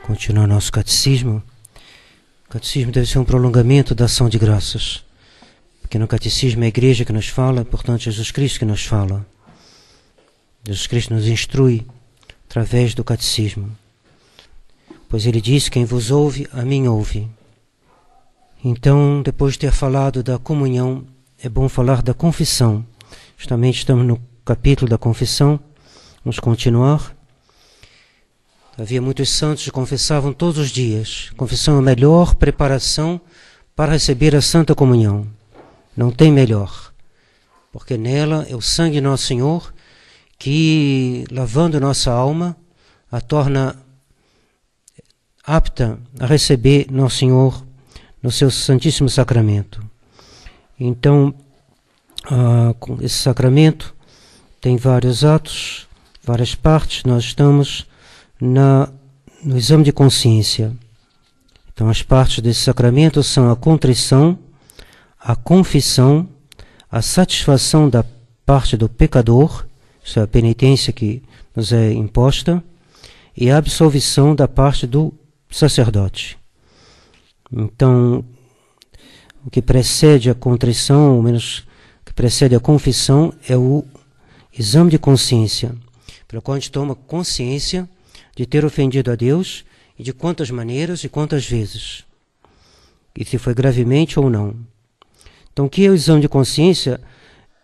Continuar nosso catecismo. O catecismo deve ser um prolongamento da ação de graças, porque no catecismo é a igreja que nos fala, portanto Jesus Cristo que nos fala. Jesus Cristo nos instrui através do catecismo, pois ele disse: quem vos ouve, a mim ouve. Então, depois de ter falado da comunhão, é bom falar da confissão. Justamente estamos no capítulo da confissão, vamos continuar. Havia muitos santos que confessavam todos os dias. Confissão é a melhor preparação para receber a Santa Comunhão. Não tem melhor, porque nela é o sangue de Nosso Senhor que, lavando nossa alma, a torna apta a receber Nosso Senhor no seu Santíssimo Sacramento. Então, esse sacramento tem vários atos, várias partes. Nós estamos no exame de consciência. Então, as partes desse sacramento são a contrição, a confissão, a satisfação da parte do pecador, isso é a penitência que nos é imposta, e a absolvição da parte do sacerdote. Então, o que precede a contrição, ou menos o que precede a confissão, é o exame de consciência, pelo qual a gente toma consciência de ter ofendido a Deus e de quantas maneiras e quantas vezes, e se foi gravemente ou não. Então, o que é o exame de consciência?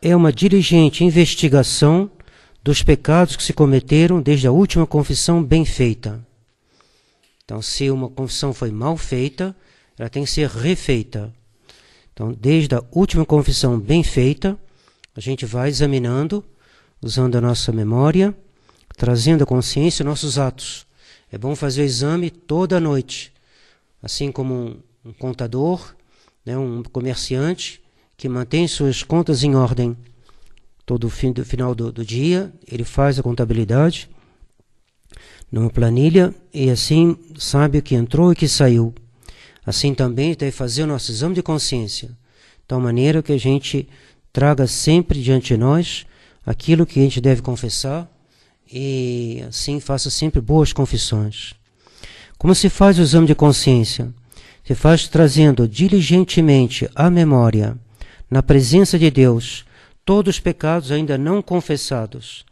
É uma diligente investigação dos pecados que se cometeram desde a última confissão bem feita. Então, se uma confissão foi mal feita, ela tem que ser refeita. Então, desde a última confissão bem feita, a gente vai examinando, usando a nossa memória, trazendo à consciência nossos atos. É bom fazer o exame toda noite, assim como um contador, um comerciante que mantém suas contas em ordem. Todo final do dia ele faz a contabilidade numa planilha e assim sabe o que entrou e o que saiu. Assim também deve fazer o nosso exame de consciência, de tal maneira que a gente traga sempre diante de nós aquilo que a gente deve confessar, e assim faça sempre boas confissões. Como se faz o exame de consciência? Se faz trazendo diligentemente à memória, na presença de Deus, todos os pecados ainda não confessados,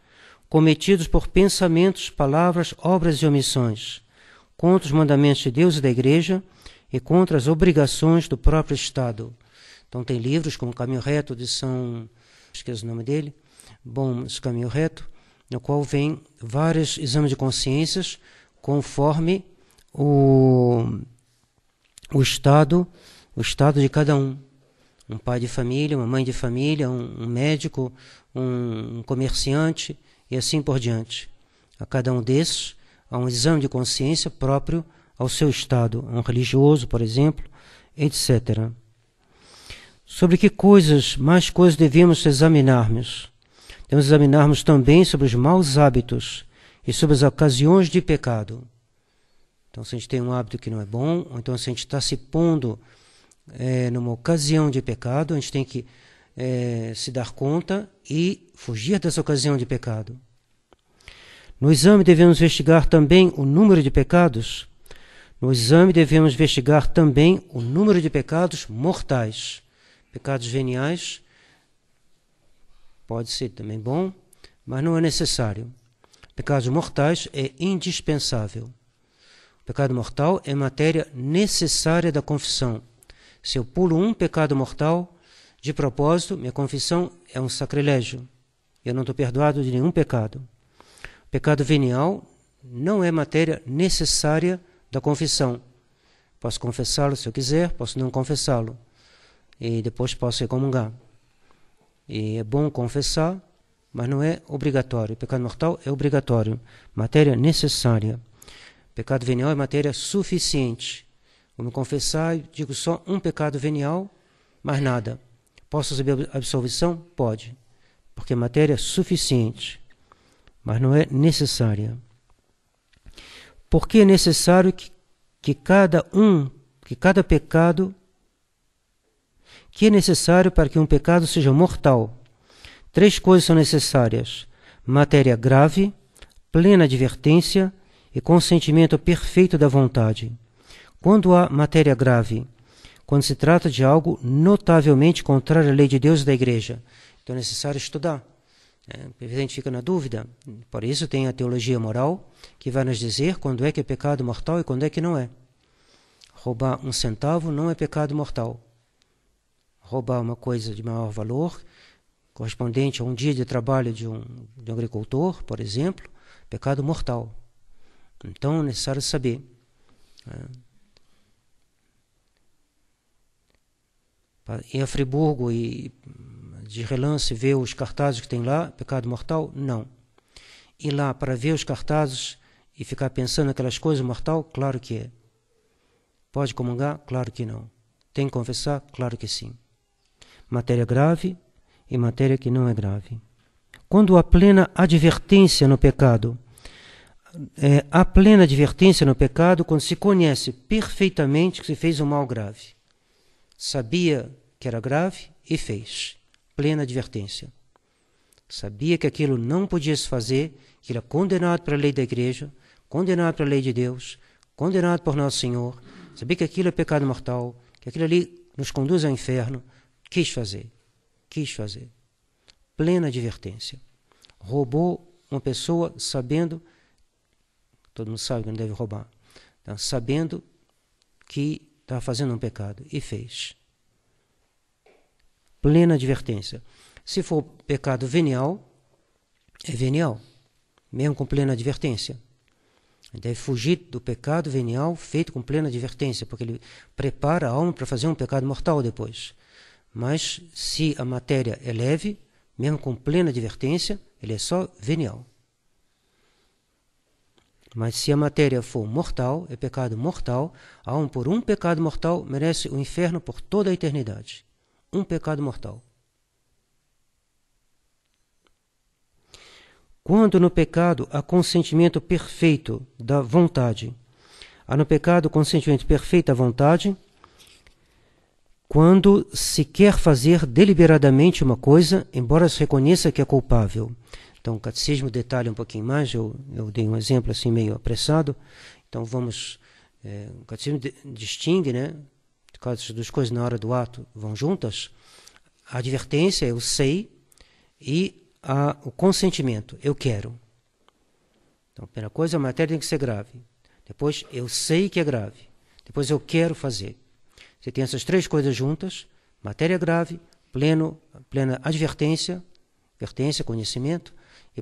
cometidos por pensamentos, palavras, obras e omissões, contra os mandamentos de Deus e da Igreja e contra as obrigações do próprio Estado. Então tem livros como Caminho Reto de São... esqueço o nome dele. Bom, esse Caminho Reto, no qual vem vários exames de consciências conforme o estado de cada um. Um pai de família, uma mãe de família, um médico, um comerciante e assim por diante. A cada um desses há um exame de consciência próprio ao seu estado, um religioso, por exemplo, etc. Sobre que mais coisas devemos examinar-nos? Devemos examinar-nos também sobre os maus hábitos e sobre as ocasiões de pecado. Então, se a gente tem um hábito que não é bom, ou então se a gente está se pondo numa ocasião de pecado, a gente tem que se dar conta e fugir dessa ocasião de pecado. No exame devemos investigar também o número de pecados. No exame devemos investigar também o número de pecados mortais. Pecados veniais pode ser também bom, mas não é necessário. Pecados mortais é indispensável. O pecado mortal é matéria necessária da confissão. Se eu pulo um pecado mortal, de propósito, minha confissão é um sacrilégio. Eu não estou perdoado de nenhum pecado. O pecado venial não é matéria necessária da confissão. Posso confessá-lo se eu quiser, posso não confessá-lo. E depois posso excomungar. E é bom confessar, mas não é obrigatório. O pecado mortal é obrigatório, matéria necessária. O pecado venial é matéria suficiente. Vou me confessar e digo só um pecado venial, mais nada. Posso receber absolvição? Pode, porque é matéria suficiente, mas não é necessária. Porque é necessário que cada pecado... que é necessário para que um pecado seja mortal? 3 coisas são necessárias: matéria grave, plena advertência e consentimento perfeito da vontade. Quando há matéria grave, quando se trata de algo notavelmente contrário à lei de Deus e da Igreja, então é necessário estudar. O evidente fica na dúvida. Por isso tem a teologia moral, que vai nos dizer quando é que é pecado mortal e quando é que não é. Roubar 1 centavo não é pecado mortal. Roubar uma coisa de maior valor, correspondente a um dia de trabalho de um agricultor, por exemplo, pecado mortal. Então é necessário saber. Ir a Friburgo e de relance ver os cartazes que tem lá, pecado mortal? Não. Ir lá para ver os cartazes e ficar pensando naquelas coisas mortal? Claro que é. Pode comungar? Claro que não. Tem que confessar? Claro que sim. Matéria grave e matéria que não é grave. Quando há plena advertência no pecado, há plena advertência no pecado quando se conhece perfeitamente que se fez um mal grave. Sabia que era grave e fez. Plena advertência. Sabia que aquilo não podia se fazer, que era condenado pela lei da Igreja, condenado pela lei de Deus, condenado por Nosso Senhor. Sabia que aquilo é pecado mortal, que aquilo ali nos conduz ao inferno. Quis fazer. Plena advertência. Roubou uma pessoa sabendo, todo mundo sabe que não deve roubar, então, sabendo que estava fazendo um pecado e fez. Plena advertência. Se for pecado venial, é venial, mesmo com plena advertência. Deve fugir do pecado venial feito com plena advertência, porque ele prepara a alma para fazer um pecado mortal depois. Mas se a matéria é leve, mesmo com plena advertência, ele é só venial. Mas se a matéria for mortal, é pecado mortal, a alma por um pecado mortal merece o inferno por toda a eternidade. Um pecado mortal. Quando no pecado há consentimento perfeito da vontade, há no pecado consentimento perfeito da vontade, quando se quer fazer deliberadamente uma coisa, embora se reconheça que é culpável. Então o catecismo detalha um pouquinho mais, eu dei um exemplo assim meio apressado. Então vamos, o catecismo distingue, né? As duas coisas na hora do ato vão juntas. A advertência, eu sei, e o consentimento, eu quero. Então, a primeira coisa, a matéria tem que ser grave. Depois, eu sei que é grave. Depois, eu quero fazer. Você tem essas três coisas juntas, matéria grave, plena advertência, conhecimento, e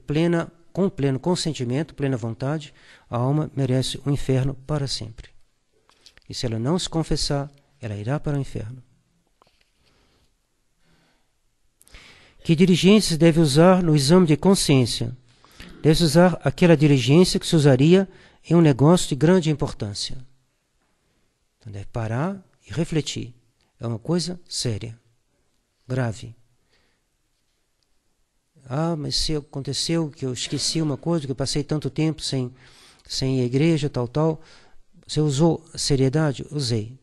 com pleno consentimento, plena vontade, a alma merece o inferno para sempre. E se ela não se confessar, ela irá para o inferno. Que diligência se deve usar no exame de consciência? Deve-se usar aquela diligência que se usaria em um negócio de grande importância. Então deve parar e refletir. É uma coisa séria, grave. Mas se aconteceu que eu esqueci uma coisa, que eu passei tanto tempo sem ir à igreja, tal. Você usou seriedade? Usei.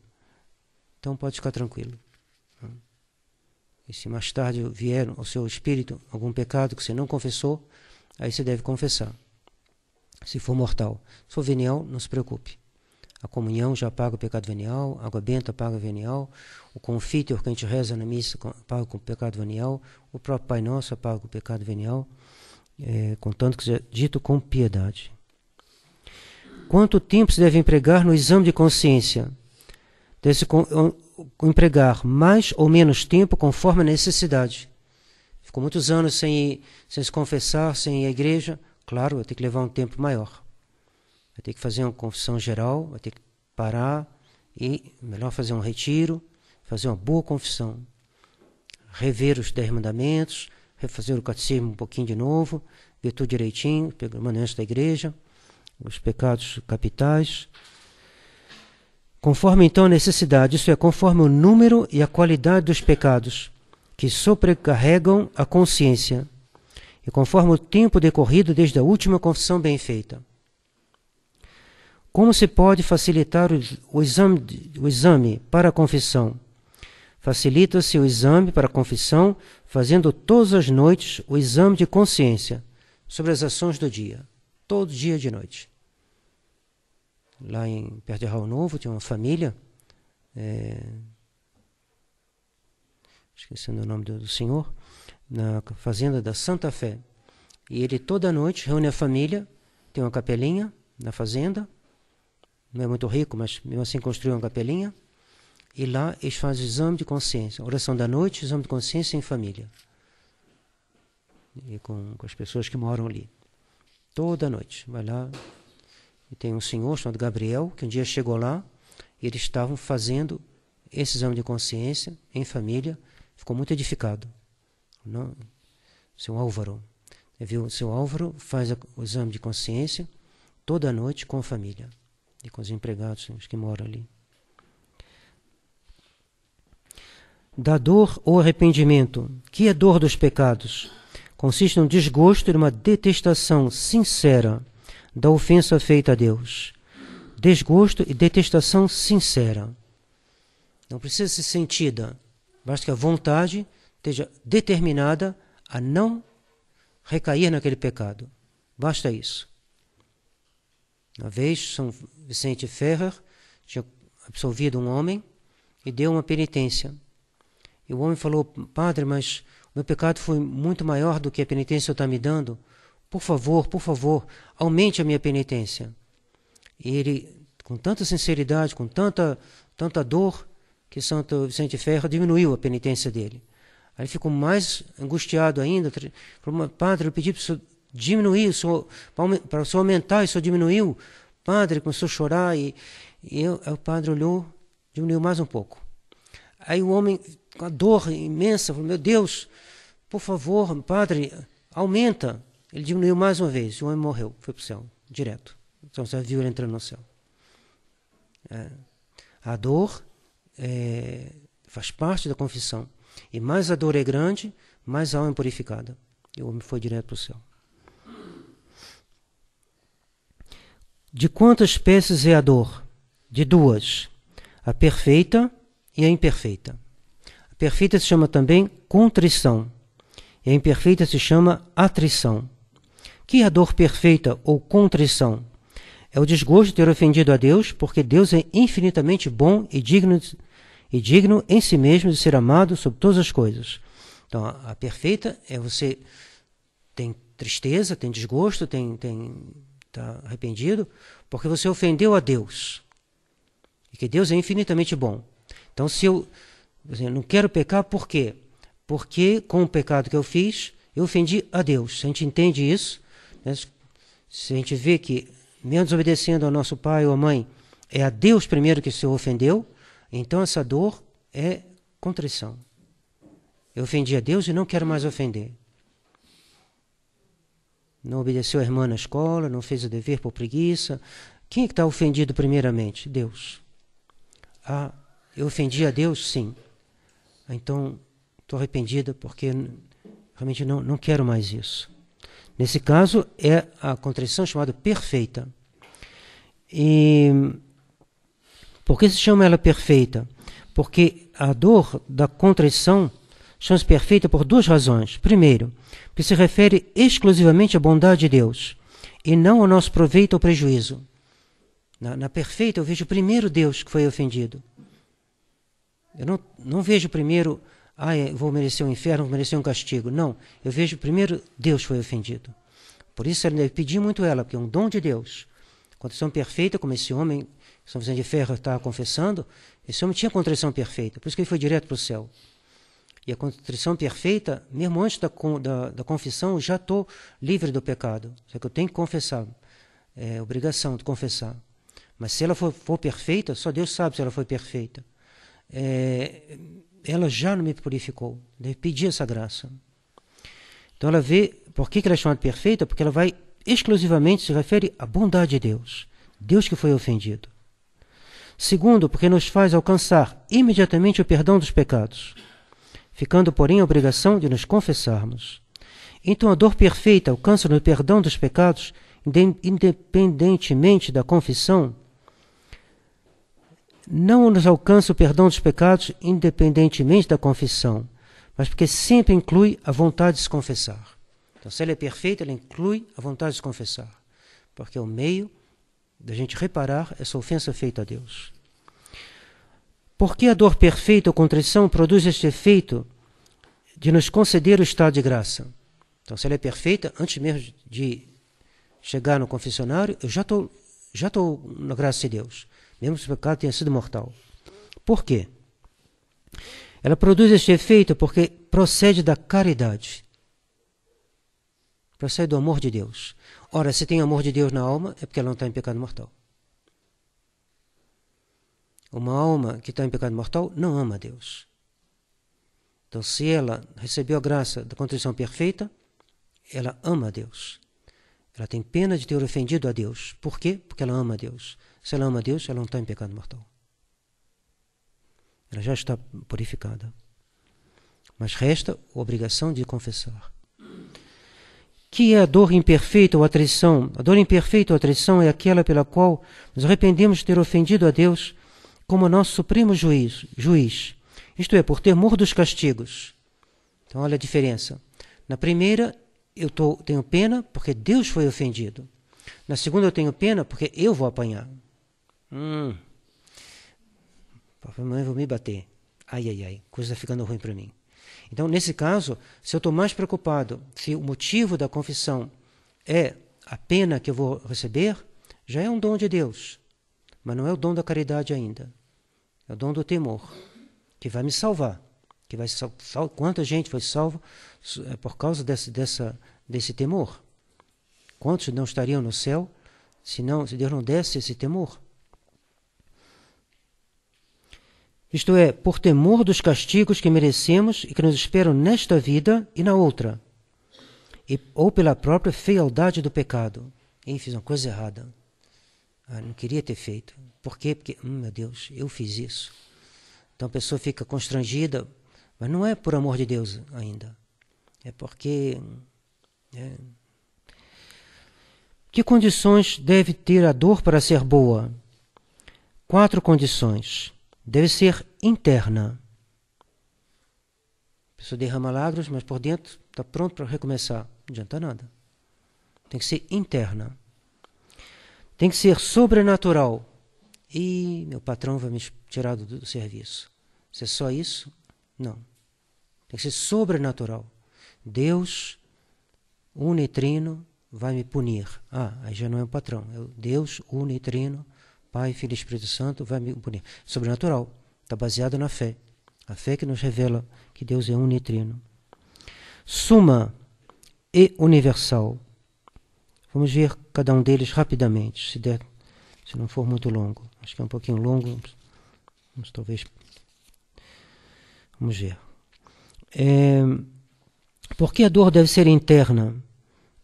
Então pode ficar tranquilo. E se mais tarde vier ao seu espírito algum pecado que você não confessou, aí você deve confessar. Se for mortal. Se for venial, não se preocupe. A comunhão já apaga o pecado venial, a água benta apaga o venial, o confítor que a gente reza na missa apaga o pecado venial, o próprio Pai Nosso apaga o pecado venial, contanto que seja dito com piedade. Quanto tempo se deve empregar no exame de consciência? Deve-se empregar mais ou menos tempo conforme a necessidade. Ficou muitos anos sem se confessar, sem ir à igreja, claro, vai ter que levar um tempo maior. Vai ter que fazer uma confissão geral, vai ter que parar e melhor fazer um retiro, fazer uma boa confissão. Rever os 10 mandamentos, refazer o catecismo um pouquinho de novo, ver tudo direitinho, pegar o mandamento da igreja, os pecados capitais. Conforme então a necessidade, isso é, conforme o número e a qualidade dos pecados que sobrecarregam a consciência e conforme o tempo decorrido desde a última confissão bem feita. Como se pode facilitar o exame para a confissão? Facilita-se o exame para a confissão fazendo todas as noites o exame de consciência sobre as ações do dia, todo dia de noite. lá perto de Raul Novo, tinha uma família, esquecendo o nome do senhor, na fazenda da Santa Fé. E ele toda noite reúne a família, tem uma capelinha na fazenda, não é muito rico, mas mesmo assim construiu uma capelinha, e lá eles fazem exame de consciência, oração da noite, exame de consciência em família, e com as pessoas que moram ali. Toda noite, vai lá, e tem um senhor chamado Gabriel, que um dia chegou lá, e eles estavam fazendo esse exame de consciência em família, ficou muito edificado. Não, seu Álvaro, viu? Seu Álvaro faz o exame de consciência toda noite com a família e com os empregados, os que moram ali. Da dor ou arrependimento, que é dor dos pecados, consiste num desgosto e numa detestação sincera da ofensa feita a Deus. Desgosto e detestação sincera. Não precisa ser sentida, basta que a vontade esteja determinada a não recair naquele pecado. Basta isso. Uma vez, São Vicente Ferrer tinha absolvido um homem e deu uma penitência. E o homem falou: padre, mas o meu pecado foi muito maior do que a penitência que o senhor está me dando. Por favor, aumente a minha penitência. E ele, com tanta sinceridade, com tanta dor, que Santo Vicente Ferrer diminuiu a penitência dele. Aí ele ficou mais angustiado ainda. Falou: padre, eu pedi para o senhor diminuir, para o senhor aumentar, e o senhor diminuiu. Padre, começou a chorar, aí o padre olhou, diminuiu mais um pouco. Aí o homem, com a dor imensa, falou: meu Deus, por favor, padre, aumenta. Ele diminuiu mais uma vez, o homem morreu, foi para o céu, direto. Então você viu ele entrando no céu. A dor faz parte da confissão. E mais a dor é grande, mais a alma é purificada. E o homem foi direto para o céu. De quantas espécies é a dor? De duas: a perfeita e a imperfeita. A perfeita se chama também contrição, e a imperfeita se chama atrição. Que é a dor perfeita ou contrição? É o desgosto de ter ofendido a Deus, porque Deus é infinitamente bom e digno em si mesmo de ser amado sobre todas as coisas. Então, a perfeita é você tem tristeza, tem desgosto, está arrependido, porque você ofendeu a Deus. E que Deus é infinitamente bom. Então, se eu não quero pecar, por quê? Porque com o pecado que eu fiz, eu ofendi a Deus. Se a gente entende isso, né, se a gente vê que, mesmo desobedecendo ao nosso pai ou à mãe, é a Deus primeiro que se ofendeu, então essa dor é contrição. Eu ofendi a Deus e não quero mais ofender. Não obedeceu a irmã na escola, não fez o dever por preguiça. Quem é que está ofendido primeiramente? Deus. Eu ofendi a Deus? Sim. Então, estou arrependida porque realmente não quero mais isso. Nesse caso, é a contrição chamada perfeita. E por que se chama ela perfeita? Porque a dor da contrição chama-se perfeita por duas razões. Primeiro, porque se refere exclusivamente à bondade de Deus e não ao nosso proveito ou prejuízo. Na perfeita eu vejo primeiro Deus que foi ofendido. Eu não vejo primeiro, vou merecer um inferno, vou merecer um castigo. Não, eu vejo primeiro Deus foi ofendido. Por isso ele deve pedir muito ela, porque é um dom de Deus. Contrição perfeita, como esse homem, São Vicente de Ferrer está confessando, esse homem tinha contrição perfeita, por isso que ele foi direto para o céu. E a contrição perfeita, mesmo antes da confissão, eu já estou livre do pecado. Só que eu tenho que confessar. É obrigação de confessar. Mas se ela for perfeita, só Deus sabe se ela foi perfeita. Ela já não me purificou. Deve pedir essa graça. Então ela vê, por que ela é chamada perfeita? Porque ela vai exclusivamente, se refere à bondade de Deus. Deus que foi ofendido. Segundo, porque nos faz alcançar imediatamente o perdão dos pecados, ficando, porém, a obrigação de nos confessarmos. Então a dor perfeita alcança no perdão dos pecados, independentemente da confissão. Não nos alcança o perdão dos pecados independentemente da confissão, mas porque sempre inclui a vontade de se confessar. Então, se ela é perfeita, ela inclui a vontade de se confessar, porque é o meio da gente reparar essa ofensa feita a Deus. Porque a dor perfeita ou contrição produz este efeito de nos conceder o estado de graça. Então, se ela é perfeita, antes mesmo de chegar no confessionário, eu já estou na graça de Deus, mesmo se o pecado tenha sido mortal. Por quê? Ela produz este efeito porque procede da caridade. Procede do amor de Deus. Ora, se tem amor de Deus na alma, é porque ela não está em pecado mortal. Uma alma que está em pecado mortal não ama a Deus. Então, se ela recebeu a graça da contrição perfeita, ela ama a Deus. Ela tem pena de ter ofendido a Deus. Por quê? Porque ela ama a Deus. Se ela ama a Deus, ela não está em pecado mortal. Ela já está purificada. Mas resta a obrigação de confessar. Que é a dor imperfeita ou a traição? A dor imperfeita ou a traição é aquela pela qual nos arrependemos de ter ofendido a Deus como nosso supremo juiz. Isto é, por temor dos castigos. Então, olha a diferença. Na primeira, eu tenho pena porque Deus foi ofendido. Na segunda, eu tenho pena porque eu vou apanhar. Papai e mamãe vão me bater. Ai, coisa está ficando ruim para mim. Então, nesse caso, se eu estou mais preocupado se o motivo da confissão é a pena que eu vou receber, já é um dom de Deus. Mas não é o dom da caridade ainda. É o dom do temor, que vai me salvar. Que vai quanta gente foi salva por causa desse temor? Quantos não estariam no céu se Deus não desse esse temor? Isto é, por temor dos castigos que merecemos e que nos esperam nesta vida e na outra, ou pela própria fealdade do pecado. Fiz uma coisa errada. Não queria ter feito. Por quê? Porque, meu Deus, eu fiz isso. Então a pessoa fica constrangida, mas não é por amor de Deus ainda. É porque... Que condições deve ter a dor para ser boa? 4 condições. Deve ser interna. A pessoa derrama lágrimas, mas por dentro está pronto para recomeçar. Não adianta nada. Tem que ser interna. Tem que ser sobrenatural. Meu patrão vai me tirar do serviço. Se é só isso, não. Tem que ser sobrenatural. Deus, unitrino, vai me punir. Aí já não é um patrão. Deus, unitrino, Pai, Filho e Espírito Santo, vai me punir. Sobrenatural. Está baseado na fé. A fé que nos revela que Deus é unitrino. Suma e universal. Vamos ver cada um deles rapidamente, se não for muito longo. Acho que é um pouquinho longo. Talvez. Vamos ver. Por que a dor deve ser interna?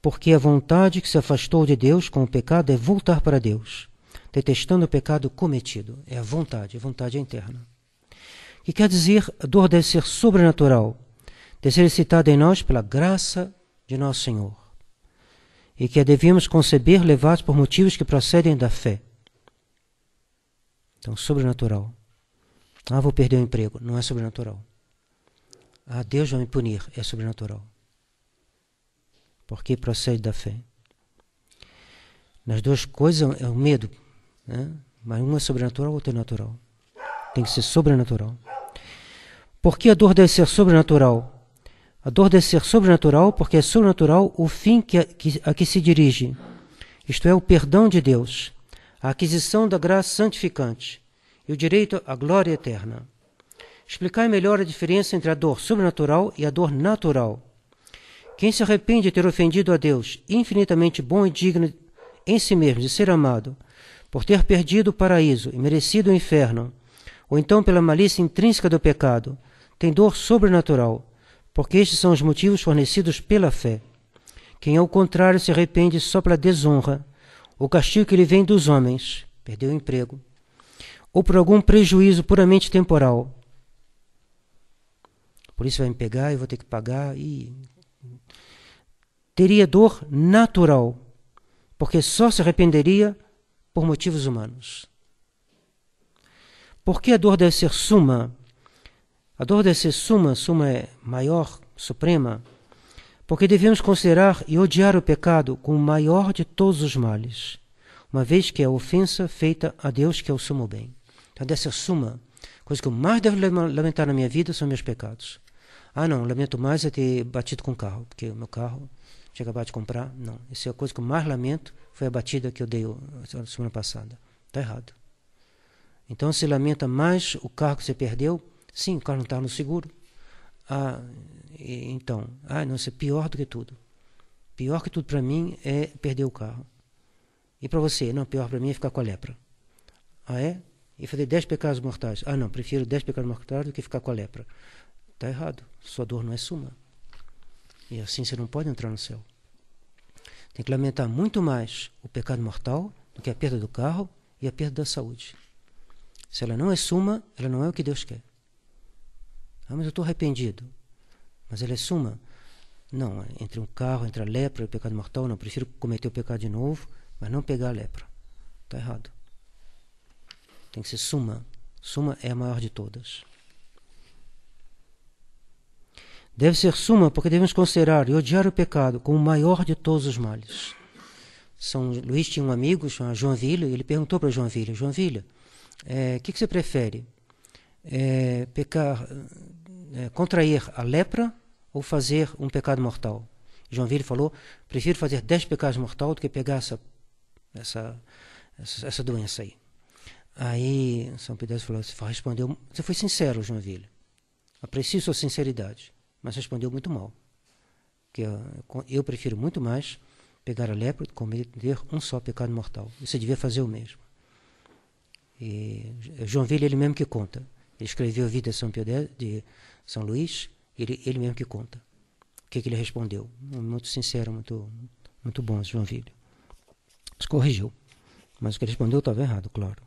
Porque a vontade que se afastou de Deus com o pecado é voltar para Deus, detestando o pecado cometido. É a vontade interna. O que quer dizer, a dor deve ser sobrenatural, deve ser excitada em nós pela graça de nosso Senhor, e que a devemos conceber levados por motivos que procedem da fé. Então, sobrenatural. Vou perder o emprego. Não é sobrenatural. Deus vai me punir. É sobrenatural. Porque procede da fé. Nas duas coisas é o medo, né? Mas uma é sobrenatural, outra é natural. Tem que ser sobrenatural. Por que a dor deve ser sobrenatural? A dor deve ser sobrenatural porque é sobrenatural o fim a que se dirige. Isto é, o perdão de Deus, a aquisição da graça santificante e o direito à glória eterna. Explicai melhor a diferença entre a dor sobrenatural e a dor natural. Quem se arrepende de ter ofendido a Deus, infinitamente bom e digno em si mesmo de ser amado, por ter perdido o paraíso e merecido o inferno, ou então pela malícia intrínseca do pecado, tem dor sobrenatural, porque estes são os motivos fornecidos pela fé. Quem, ao contrário, se arrepende só pela desonra, o castigo que lhe vem dos homens, perdeu o emprego, ou por algum prejuízo puramente temporal. A polícia vai me pegar, eu vou ter que pagar, teria dor natural, porque só se arrependeria por motivos humanos. Por que a dor deve ser suma? A dor deve ser suma é maior, suprema, porque devemos considerar e odiar o pecado como o maior de todos os males. uma vez que é a ofensa feita a Deus, que é o sumo bem. Então, dessa suma, a coisa que eu mais devo lamentar na minha vida são meus pecados. Não, lamento mais é ter batido com o carro, porque o meu carro tinha acabado de comprar. Não, essa é a coisa que eu mais lamento, foi a batida que eu dei a semana passada. Está errado. Então, se lamenta mais o carro que você perdeu, sim, o carro não estava no seguro. Não, isso é pior do que tudo. Pior que tudo para mim é perder o carro. E para você? Não, pior para mim é ficar com a lepra. É? E fazer 10 pecados mortais. Não, prefiro 10 pecados mortais do que ficar com a lepra. Está errado. Sua dor não é suma. E assim você não pode entrar no céu. Tem que lamentar muito mais o pecado mortal do que a perda do carro e a perda da saúde. Se ela não é suma, ela não é o que Deus quer. Mas eu estou arrependido. Mas ela é suma? Não, entre um carro, entre a lepra e o pecado mortal, não. Prefiro cometer o pecado de novo, mas não pegar a lepra. Está errado. Tem que ser suma. Suma é a maior de todas. Deve ser suma porque devemos considerar e odiar o pecado como o maior de todos os males. São Luís tinha um amigo chamado Joinville, e ele perguntou para Joinville, o que você prefere? Contrair a lepra ou fazer um pecado mortal? Joinville falou, prefiro fazer 10 pecados mortais do que pegar essa doença aí. Aí São Pedro respondeu, você foi sincero, Joinville. Aprecio sua sinceridade, mas respondeu muito mal. Que eu prefiro muito mais pegar a lepra do que cometer um só pecado mortal. Você devia fazer o mesmo. E Joinville, ele mesmo que conta. Ele escreveu a vida de São Luís, ele mesmo que conta. O que ele respondeu? Muito sincero, muito bom, Joinville. Se corrigiu. Mas o que ele respondeu estava errado, claro.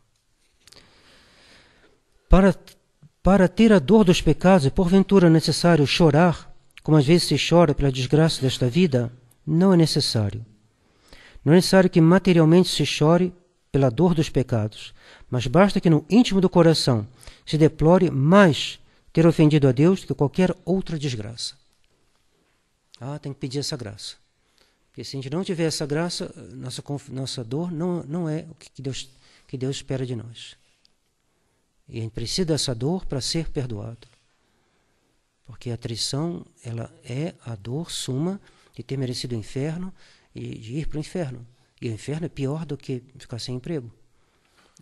Para ter a dor dos pecados, é porventura necessário chorar, como às vezes se chora pela desgraça desta vida? Não é necessário. Não é necessário que materialmente se chore pela dor dos pecados, mas basta que no íntimo do coração se deplore mais ter ofendido a Deus do que qualquer outra desgraça. Tem que pedir essa graça. Porque se a gente não tiver essa graça, nossa dor não é o que Deus espera de nós. E a gente precisa dessa dor para ser perdoado. Porque a traição, ela é a dor suma de ter merecido o inferno e de ir para o inferno. E o inferno é pior do que ficar sem emprego.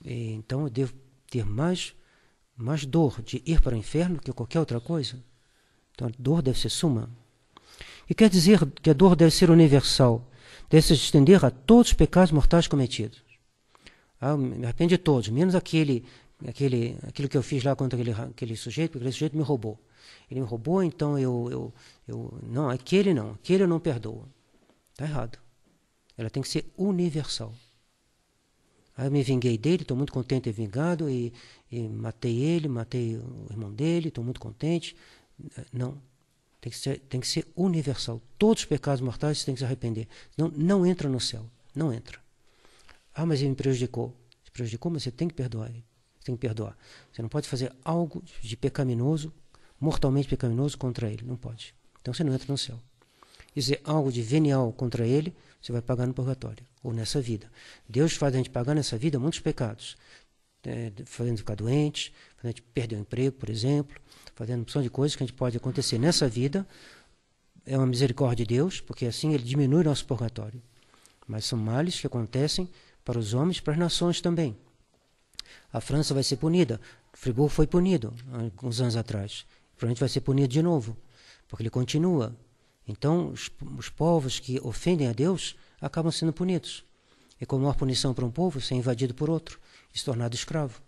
Então eu devo ter mais dor de ir para o inferno do que qualquer outra coisa. Então a dor deve ser suma. E quer dizer que a dor deve ser universal. Deve se estender a todos os pecados mortais cometidos. Me arrependo de todos, menos aquilo que eu fiz lá contra aquele sujeito, porque aquele sujeito me roubou. Ele me roubou, então não, aquele eu não perdoo. Está errado. Ela tem que ser universal. Eu me vinguei dele, estou muito contente de ter vingado, e matei ele, matei o irmão dele, estou muito contente. Não. Tem que ser universal. Todos os pecados mortais você tem que se arrepender. Senão não entra no céu. Não entra. Mas ele me prejudicou. Se prejudicou, mas você tem que perdoar ele. Você tem que perdoar. Você não pode fazer algo de pecaminoso, mortalmente pecaminoso contra ele. Não pode. Então você não entra no céu. E dizer algo de venial contra ele, você vai pagar no purgatório, ou nessa vida. Deus faz a gente pagar nessa vida muitos pecados. Fazendo ficar doente, fazendo a gente perder o emprego, por exemplo, fazendo uma opção de coisas que a gente pode acontecer nessa vida. É uma misericórdia de Deus, porque assim ele diminui nosso purgatório. Mas são males que acontecem para os homens e para as nações também. A França vai ser punida. Fribourg foi punido alguns anos atrás. Provavelmente vai ser punido de novo, porque ele continua. Então, os povos que ofendem a Deus acabam sendo punidos. E como a maior punição para um povo, ser invadido por outro e se tornado escravo.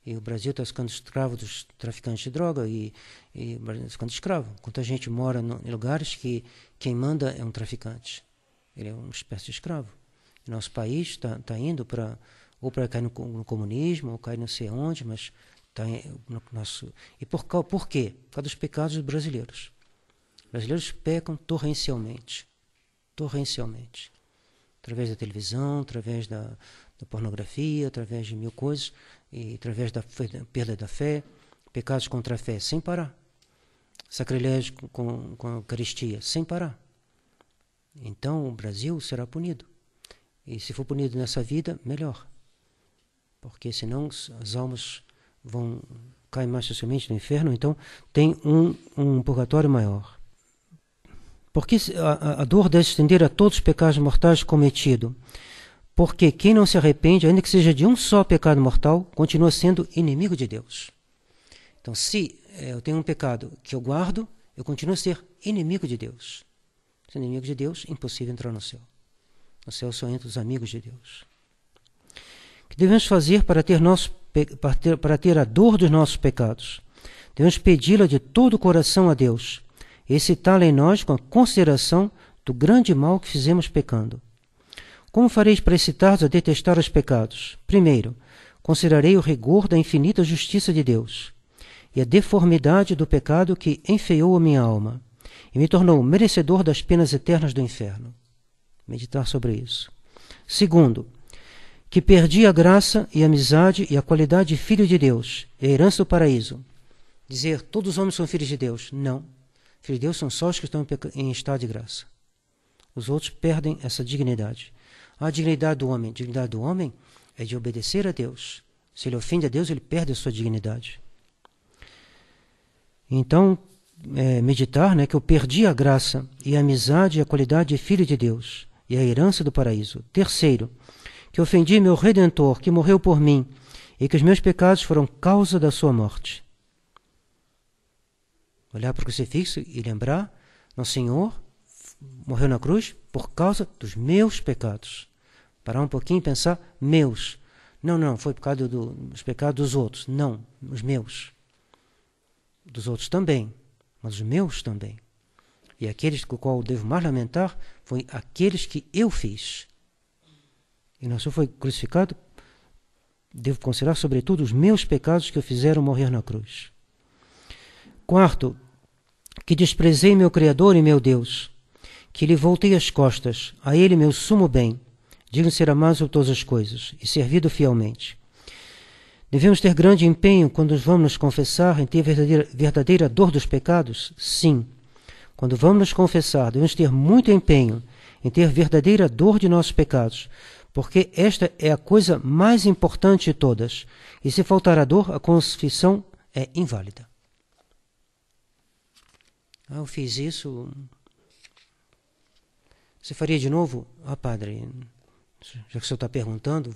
E o Brasil está ficando escravo dos traficantes de droga e o Brasil está ficando escravo. Quanta gente mora em lugares que quem manda é um traficante. Ele é uma espécie de escravo. E nosso país está indo para cair no comunismo, ou cair não sei onde, mas está no nosso... E por quê? Por causa dos pecados dos brasileiros. Os brasileiros pecam torrencialmente. Torrencialmente. Através da televisão, através da pornografia, através de mil coisas, e através da perda da fé, pecados contra a fé, sem parar. Sacrilégio com a Eucaristia, sem parar. Então o Brasil será punido. E se for punido nessa vida, melhor. Porque senão as almas vão cair mais facilmente no inferno, então tem um purgatório maior. Porque a dor deve se estender a todos os pecados mortais cometidos. Porque quem não se arrepende, ainda que seja de um só pecado mortal, continua sendo inimigo de Deus. Então, se eu tenho um pecado que eu guardo, eu continuo a ser inimigo de Deus. Se inimigo de Deus, impossível entrar no céu. No céu só entram os amigos de Deus. O que devemos fazer para ter a dor dos nossos pecados? Devemos pedi-la de todo o coração a Deus e excitá-la em nós com a consideração do grande mal que fizemos pecando. Como fareis para excitar-vos a detestar os pecados? Primeiro, considerarei o rigor da infinita justiça de Deus e a deformidade do pecado que enfeiou a minha alma e me tornou merecedor das penas eternas do inferno. Meditar sobre isso. Segundo, que perdi a graça e a amizade e a qualidade de filho de Deus e a herança do paraíso. Dizer, todos os homens são filhos de Deus. Não. Filhos de Deus são só os que estão em estado de graça. Os outros perdem essa dignidade. A dignidade do homem é de obedecer a Deus. Se ele ofende a Deus, ele perde a sua dignidade. Então, meditar, que eu perdi a graça e a amizade e a qualidade de filho de Deus e a herança do paraíso. Terceiro, que ofendi meu Redentor, que morreu por mim, e que os meus pecados foram causa da sua morte. Olhar para o crucifixo e lembrar, nosso Senhor morreu na cruz por causa dos meus pecados. Parar um pouquinho e pensar, meus. Não, foi por causa dos pecados dos outros. Não, os meus. Dos outros também, mas os meus também. E aqueles com o qual eu devo mais lamentar, foi aqueles que eu fiz. E nosso Senhor foi crucificado, devo considerar sobretudo os meus pecados que o fizeram morrer na cruz. Quarto, que desprezei meu Criador e meu Deus, que lhe voltei as costas, a ele meu sumo bem, digno de ser amado sobre todas as coisas e servido fielmente. Devemos ter grande empenho quando vamos nos confessar em ter verdadeira dor dos pecados? Sim. Quando vamos nos confessar, devemos ter muito empenho em ter verdadeira dor de nossos pecados, porque esta é a coisa mais importante de todas. E se faltar a dor, a confissão é inválida. Eu fiz isso. Você faria de novo? Padre, já que o senhor está perguntando,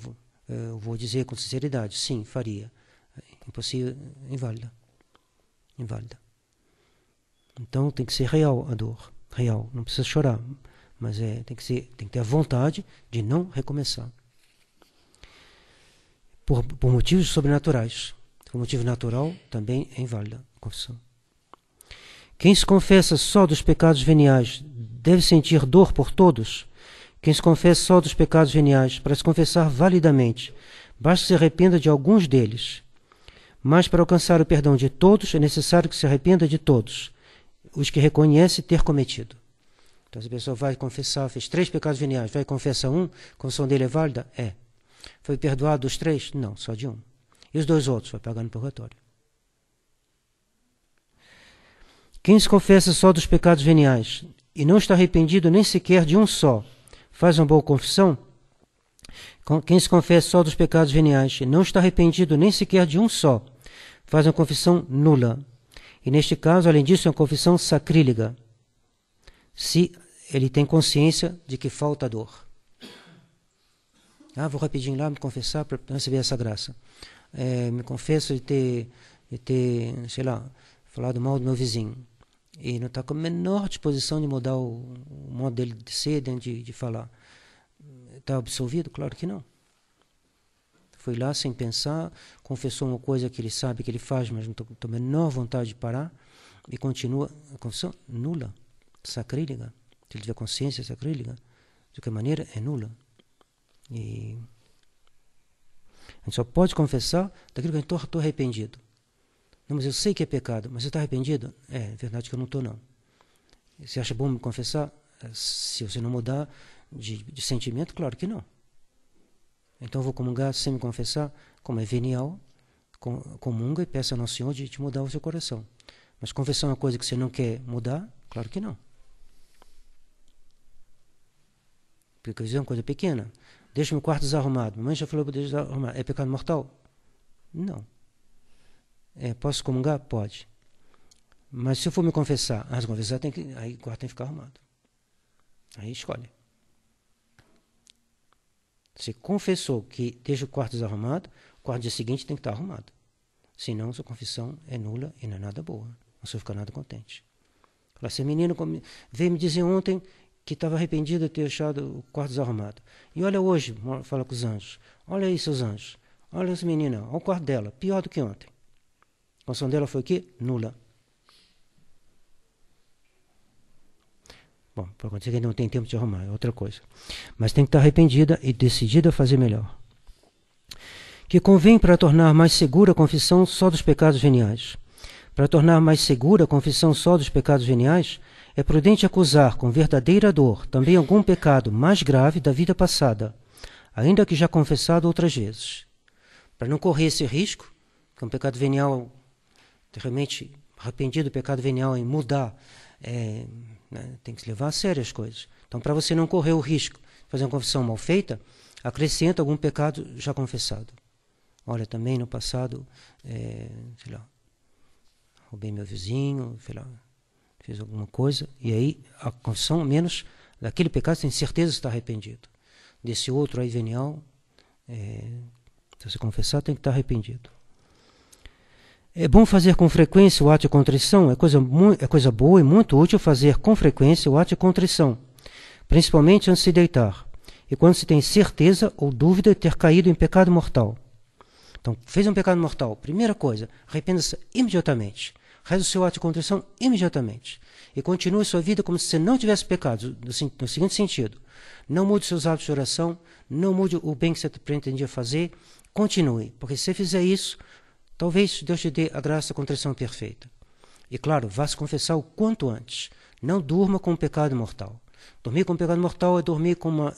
eu vou dizer com sinceridade, sim, faria. Impossível, inválida. Inválida. Então tem que ser real a dor. Real, não precisa chorar. Mas tem que ter a vontade de não recomeçar. Por motivos sobrenaturais. Por motivo natural, também é inválida a confissão. Quem se confessa só dos pecados veniais deve sentir dor por todos? Quem se confessa só dos pecados veniais, para se confessar validamente, basta que se arrependa de alguns deles. Mas para alcançar o perdão de todos, é necessário que se arrependa de todos, os que reconhece ter cometido. Então, se a pessoa vai confessar, fez 3 pecados veniais, vai e confessa um, a confissão dele é válida? É. Foi perdoado dos 3? Não, só de um. E os 2 outros? Vai pagar no purgatório. Quem se confessa só dos pecados veniais e não está arrependido nem sequer de um só, faz uma boa confissão? Quem se confessa só dos pecados veniais e não está arrependido nem sequer de um só, faz uma confissão nula. E neste caso, além disso, é uma confissão sacrílega, se ele tem consciência de que falta dor. Vou rapidinho lá me confessar para receber essa graça. Me confesso de ter, sei lá, falado mal do meu vizinho. E não está com a menor disposição de mudar o modo dele de ser, de falar. Está absolvido? Claro que não. Foi lá sem pensar, confessou uma coisa que ele sabe que ele faz, mas não tem a menor vontade de parar, e continua. A confissão nula, sacrílega. Se ele tiver consciência sacrílega, de qualquer maneira, é nula. E a gente só pode confessar daquilo que a gente estou arrependido. Não, mas eu sei que é pecado, mas você está arrependido? É verdade que eu não estou, não. Você acha bom me confessar? Se você não mudar de sentimento, claro que não. Então eu vou comungar sem me confessar, como é venial, comunga e peça ao Nosso Senhor de te mudar o seu coração. Mas confessar uma coisa que você não quer mudar, claro que não. Porque isso é uma coisa pequena, deixo meu quarto desarrumado. Mamãe já falou para deixar desarrumado. É pecado mortal? Não. Posso comungar? Pode. Mas se eu for me confessar, aí o quarto tem que ficar arrumado. Aí escolhe. Você confessou que deixa o quarto desarrumado, o quarto dia seguinte tem que estar arrumado. Senão, sua confissão é nula e não é nada boa. Não se fica nada contente. Esse menino veio me dizer ontem que estava arrependido de ter deixado o quarto desarrumado. E olha hoje, fala com os anjos. Olha aí, seus anjos. Olha essa menina, olha o quarto dela, pior do que ontem. A confissão dela foi o quê? Nula. Bom, para acontecer que ele não tem tempo de arrumar, é outra coisa. Mas tem que estar arrependida e decidida a fazer melhor. Que convém para tornar mais segura a confissão só dos pecados veniais. Para tornar mais segura a confissão só dos pecados veniais, é prudente acusar com verdadeira dor também algum pecado mais grave da vida passada, ainda que já confessado outras vezes. Para não correr esse risco, que um pecado venial, realmente arrependido do pecado venial em mudar, tem que se levar a sério as coisas. Então, para você não correr o risco de fazer uma confissão mal feita, acrescenta algum pecado já confessado. Olha, também no passado, sei lá, roubei meu vizinho, sei lá, fiz alguma coisa, e aí a confissão, menos daquele pecado, você tem certeza que está arrependido. Desse outro aí venial, se você confessar, tem que estar arrependido. É bom fazer com frequência o ato de contrição, é coisa boa e muito útil fazer com frequência o ato de contrição, principalmente antes de se deitar, e quando se tem certeza ou dúvida de ter caído em pecado mortal. Então, fez um pecado mortal, primeira coisa, arrependa-se imediatamente. Reze o seu ato de contrição imediatamente. E continue sua vida como se você não tivesse pecado, no seguinte sentido. Não mude seus hábitos de oração, não mude o bem que você pretendia fazer, continue. Porque se você fizer isso, talvez Deus te dê a graça da contrição perfeita. E claro, vá se confessar o quanto antes. Não durma com um pecado mortal. Dormir com um pecado mortal é dormir com uma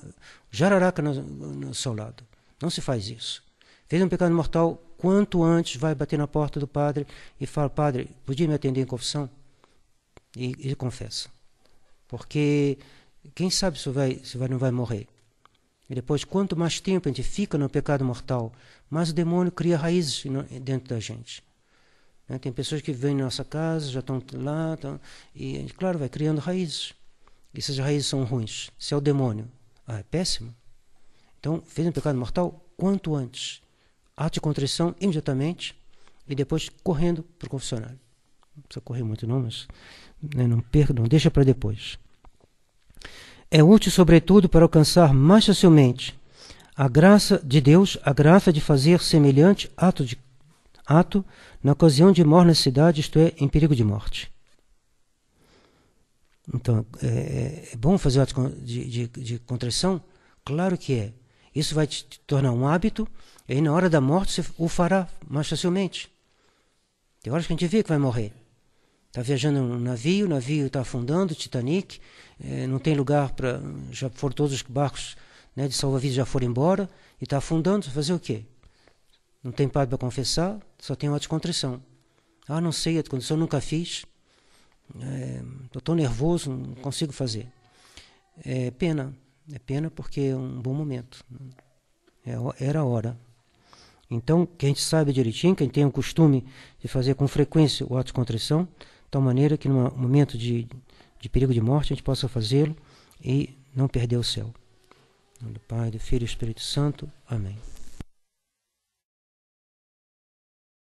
jararaca no seu lado. Não se faz isso. Fez um pecado mortal, quanto antes vai bater na porta do padre e fala, padre, podia me atender em confissão? E confessa. Porque quem sabe se não vai morrer. E depois, quanto mais tempo a gente fica no pecado mortal, mais o demônio cria raízes dentro da gente. Tem pessoas que vêm na nossa casa, já estão lá, e claro, vai criando raízes. E essas raízes são ruins. Se é o demônio, é péssimo. Então, fez um pecado mortal, quanto antes. Ato de contrição imediatamente e depois correndo para o confessionário. Não precisa correr muito não, mas não deixa para depois. É útil, sobretudo, para alcançar mais facilmente a graça de Deus, a graça de fazer semelhante ato na ocasião de maior necessidade, isto é, em perigo de morte. Então, é bom fazer ato de contrição? Claro que é. Isso vai te tornar um hábito, e aí na hora da morte você o fará mais facilmente. Tem horas que a gente vê que vai morrer. Está viajando num navio, o navio está afundando, Titanic, não tem lugar para... Já foram todos os barcos, né, de salva-vidas já foram embora, e está afundando, vai fazer o quê? Não tem padre para confessar, só tem um ato de contrição. Não sei, a contrição nunca fiz, estou tão nervoso, não consigo fazer. É pena porque é um bom momento. Era a hora. Então, que a gente saiba direitinho, que a gente tem o costume de fazer com frequência o ato de contrição, de tal maneira que no momento de perigo de morte a gente possa fazê-lo e não perder o céu. Em nome do Pai, do Filho e do Espírito Santo. Amém.